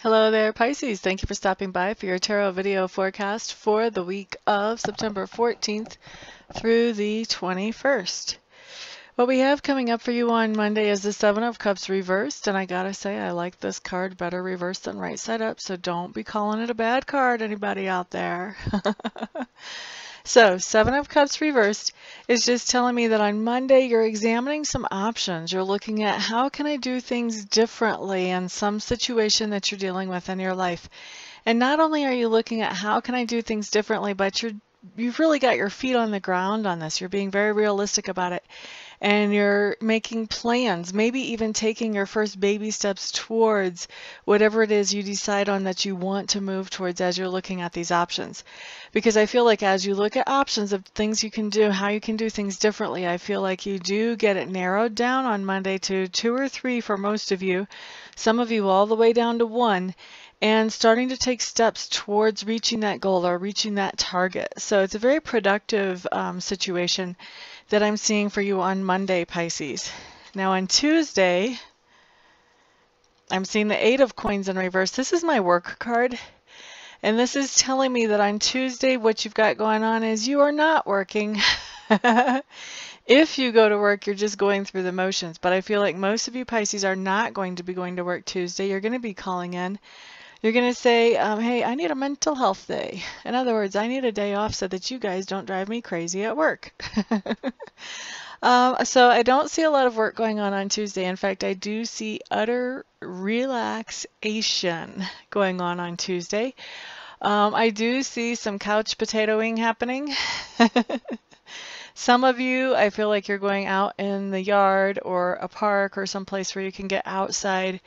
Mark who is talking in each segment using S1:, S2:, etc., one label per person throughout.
S1: Hello there, Pisces. Thank you for stopping by for your tarot video forecast for the week of September 14th through the 21st. What we have coming up for you on Monday is the Seven of Cups reversed, and I gotta say I like this card better reversed than right side up, so don't be calling it a bad card, anybody out there. So, Seven of Cups reversed is just telling me that on Monday you're examining some options. You're looking at how can I do things differently in some situation that you're dealing with in your life. And not only are you looking at how can I do things differently, but you've really got your feet on the ground on this. You're being very realistic about it. And you're making plans, maybe even taking your first baby steps towards whatever it is you decide on that you want to move towards as you're looking at these options. Because I feel like as you look at options of things you can do, how you can do things differently, I feel like you do get it narrowed down on Monday to 2 or 3 for most of you, some of you all the way down to 1, and starting to take steps towards reaching that goal or reaching that target. So it's a very productive situation that I'm seeing for you on Monday, Pisces. Now on Tuesday, I'm seeing the Eight of Coins in reverse. This is my work card. And this is telling me that on Tuesday, what you've got going on is you are not working. If you go to work, you're just going through the motions. But I feel like most of you Pisces are not going to be going to work Tuesday. You're going to be calling in. You're going to say, hey, I need a mental health day. In other words, I need a day off so that you guys don't drive me crazy at work. So I don't see a lot of work going on Tuesday. In fact, I do see utter relaxation going on Tuesday. I do see some couch potatoing happening. Some of you, I feel like you're going out in the yard or a park or someplace where you can get outside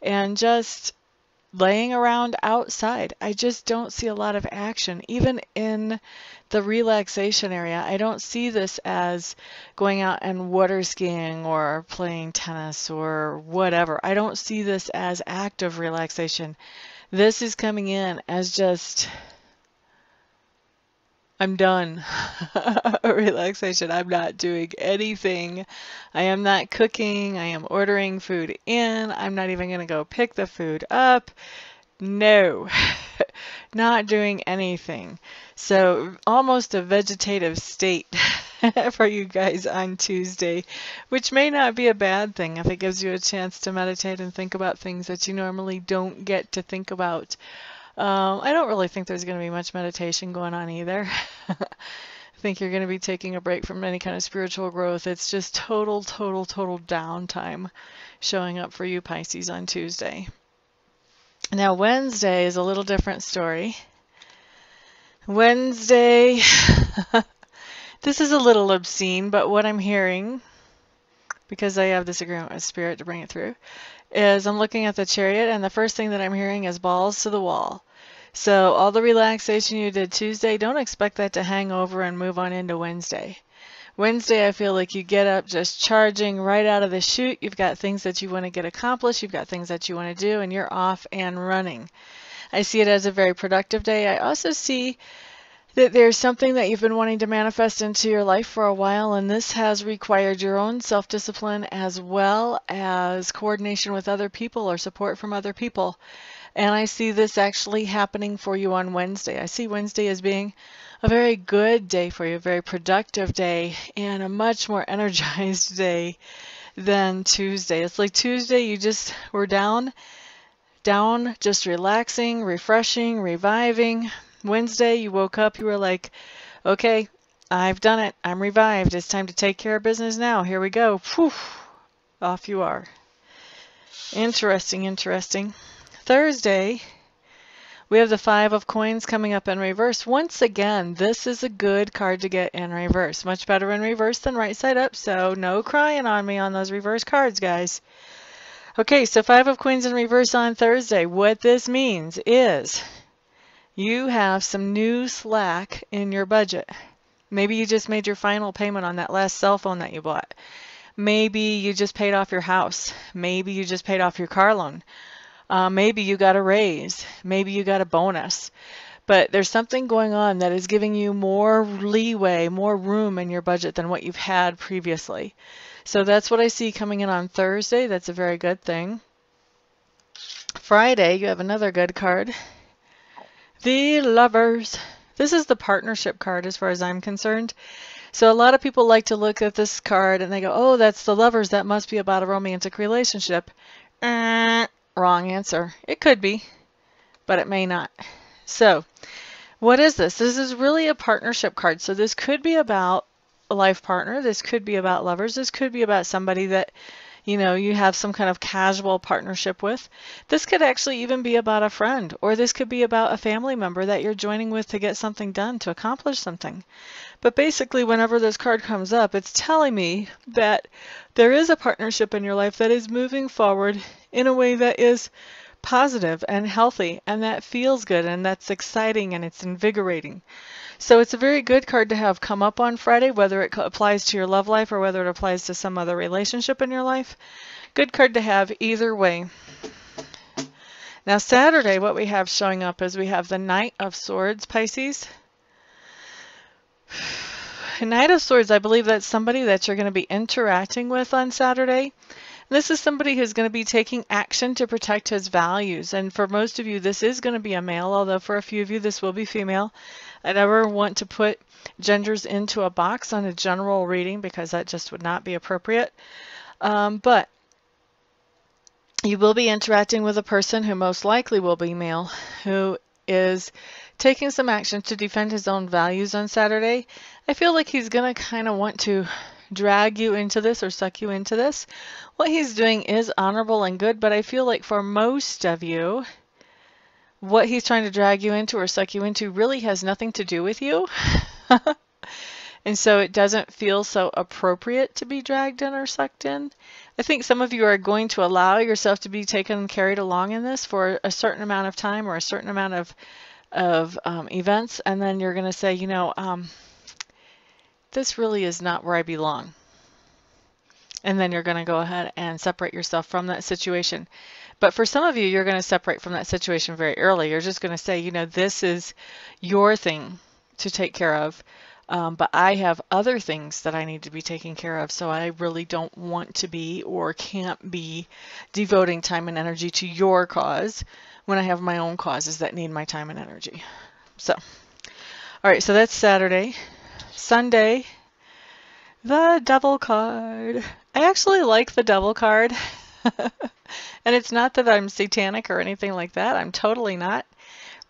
S1: and just laying around outside. I just don't see a lot of action. Even in the relaxation area, I don't see this as going out and water skiing or playing tennis or whatever. I don't see this as active relaxation. This is coming in as just, I'm done. Relaxation. I'm not doing anything. I am not cooking. I am ordering food in. I'm not even going to go pick the food up. No, not doing anything. So almost a vegetative state for you guys on Tuesday, which may not be a bad thing if it gives you a chance to meditate and think about things that you normally don't get to think about. I don't really think there's going to be much meditation going on either. I think you're going to be taking a break from any kind of spiritual growth. It's just total downtime showing up for you Pisces on Tuesday. Now Wednesday is a little different story. Wednesday, this is a little obscene, but what I'm hearing, because I have this agreement with Spirit to bring it through, is I'm looking at the Chariot, and the first thing that I'm hearing is balls to the wall. So all the relaxation you did Tuesday, don't expect that to hang over and move on into Wednesday. Wednesday, I feel like you get up just charging right out of the chute. You've got things that you want to get accomplished. You've got things that you want to do, and you're off and running. I see it as a very productive day. I also see that there's something that you've been wanting to manifest into your life for a while, and this has required your own self-discipline as well as coordination with other people or support from other people. And I see this actually happening for you on Wednesday. I see Wednesday as being a very good day for you, a very productive day, and a much more energized day than Tuesday. It's like Tuesday you just were down, just relaxing, refreshing, reviving. Wednesday you woke up, you were like, okay, I've done it. I'm revived. It's time to take care of business now. Here we go. Whew. Off you are. Interesting. Thursday, we have the Five of Coins coming up in reverse. Once again, this is a good card to get in reverse. Much better in reverse than right side up, so no crying on me on those reverse cards, guys. Okay, so Five of Coins in reverse on Thursday. What this means is you have some new slack in your budget. Maybe you just made your final payment on that last cell phone that you bought. Maybe you just paid off your house. Maybe you just paid off your car loan. Maybe you got a raise. Maybe you got a bonus. But there's something going on that is giving you more leeway, more room in your budget than what you've had previously. So that's what I see coming in on Thursday. That's a very good thing. Friday, you have another good card. The Lovers. This is the partnership card as far as I'm concerned. So a lot of people like to look at this card and they go, oh, that's the Lovers. That must be about a romantic relationship. Wrong answer. It could be, but it may not. So what is this? This is really a partnership card. So this could be about a life partner. This could be about lovers. This could be about somebody that, you know, you have some kind of casual partnership with. This could actually even be about a friend, or this could be about a family member that you're joining with to get something done, to accomplish something. But basically, whenever this card comes up, it's telling me that there is a partnership in your life that is moving forward in a way that is positive and healthy, and that feels good, and that's exciting, and it's invigorating. So it's a very good card to have come up on Friday, whether it applies to your love life or whether it applies to some other relationship in your life. Good card to have either way. Now Saturday, what we have showing up is we have the Knight of Swords, Pisces. Knight of Swords, I believe that's somebody that you're going to be interacting with on Saturday. This is somebody who's going to be taking action to protect his values. And for most of you, this is going to be a male, although for a few of you, this will be female. I never want to put genders into a box on a general reading because that just would not be appropriate. But you will be interacting with a person who most likely will be male, who is taking some action to defend his own values on Saturday. I feel like he's going to kind of want to drag you into this or suck you into this. What he's doing is honorable and good, but I feel like for most of you, what he's trying to drag you into or suck you into really has nothing to do with you. And so it doesn't feel so appropriate to be dragged in or sucked in. I think some of you are going to allow yourself to be taken and carried along in this for a certain amount of time or a certain amount of events, and then you're going to say, you know, this really is not where I belong. And then you're going to go ahead and separate yourself from that situation. But for some of you, you're going to separate from that situation very early. You're just going to say, you know, this is your thing to take care of. But I have other things that I need to be taking care of, so I really don't want to be or can't be devoting time and energy to your cause when I have my own causes that need my time and energy. So, all right, so that's Saturday. Sunday, the Devil card. I actually like the Devil card. And it's not that I'm satanic or anything like that. I'm totally not.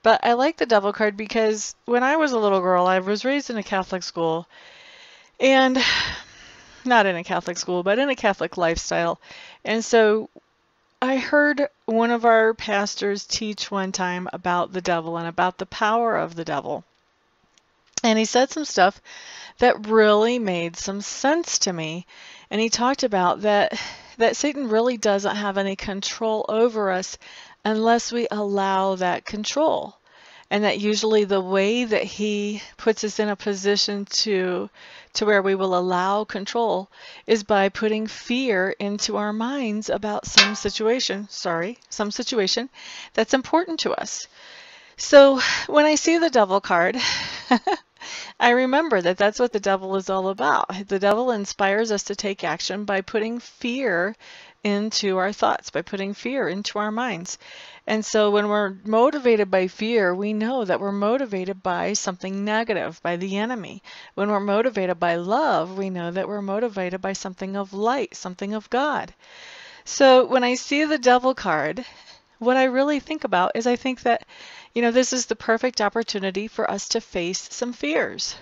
S1: But I like the Devil card because when I was a little girl, I was raised in a Catholic school. And not in a Catholic school, but in a Catholic lifestyle. And so I heard one of our pastors teach one time about the devil and about the power of the devil. And he said some stuff that really made some sense to me. And he talked about that Satan really doesn't have any control over us unless we allow that control. And that usually the way that he puts us in a position to where we will allow control is by putting fear into our minds about some situation that's important to us. So when I see the Devil card, I remember that that's what the devil is all about. The devil inspires us to take action by putting fear into our thoughts, by putting fear into our minds. And so when we're motivated by fear, we know that we're motivated by something negative, by the enemy. When we're motivated by love, we know that we're motivated by something of light, something of God. So when I see the Devil card, what I really think about is I think that, you know, this is the perfect opportunity for us to face some fears.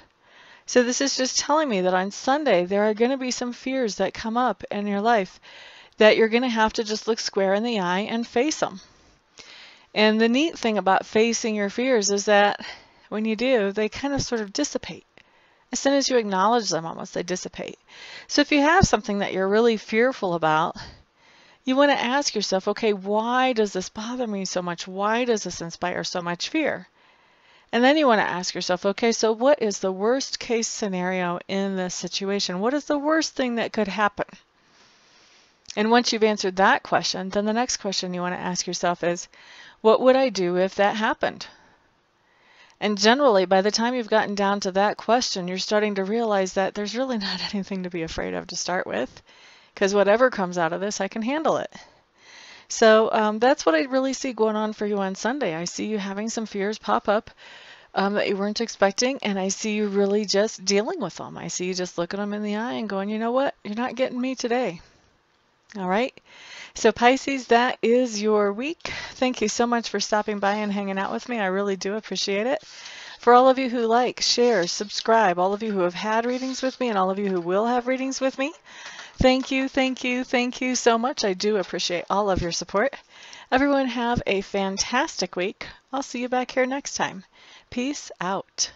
S1: So this is just telling me that on Sunday, there are going to be some fears that come up in your life that you're going to have to just look square in the eye and face them. And the neat thing about facing your fears is that when you do, they kind of sort of dissipate. As soon as you acknowledge them, almost they dissipate. So if you have something that you're really fearful about, you want to ask yourself, okay, why does this bother me so much? Why does this inspire so much fear? And then you want to ask yourself, okay, so what is the worst case scenario in this situation? What is the worst thing that could happen? And once you've answered that question, then the next question you want to ask yourself is, what would I do if that happened? And generally, by the time you've gotten down to that question, you're starting to realize that there's really not anything to be afraid of to start with, because whatever comes out of this, I can handle it. So that's what I really see going on for you on Sunday. I see you having some fears pop up that you weren't expecting, and I see you really just dealing with them. I see you just looking them in the eye and going, you know what? You're not getting me today. All right. So Pisces, that is your week. Thank you so much for stopping by and hanging out with me. I really do appreciate it. For all of you who like, share, subscribe, all of you who have had readings with me, and all of you who will have readings with me, thank you, thank you, thank you so much. I do appreciate all of your support. Everyone have a fantastic week. I'll see you back here next time. Peace out.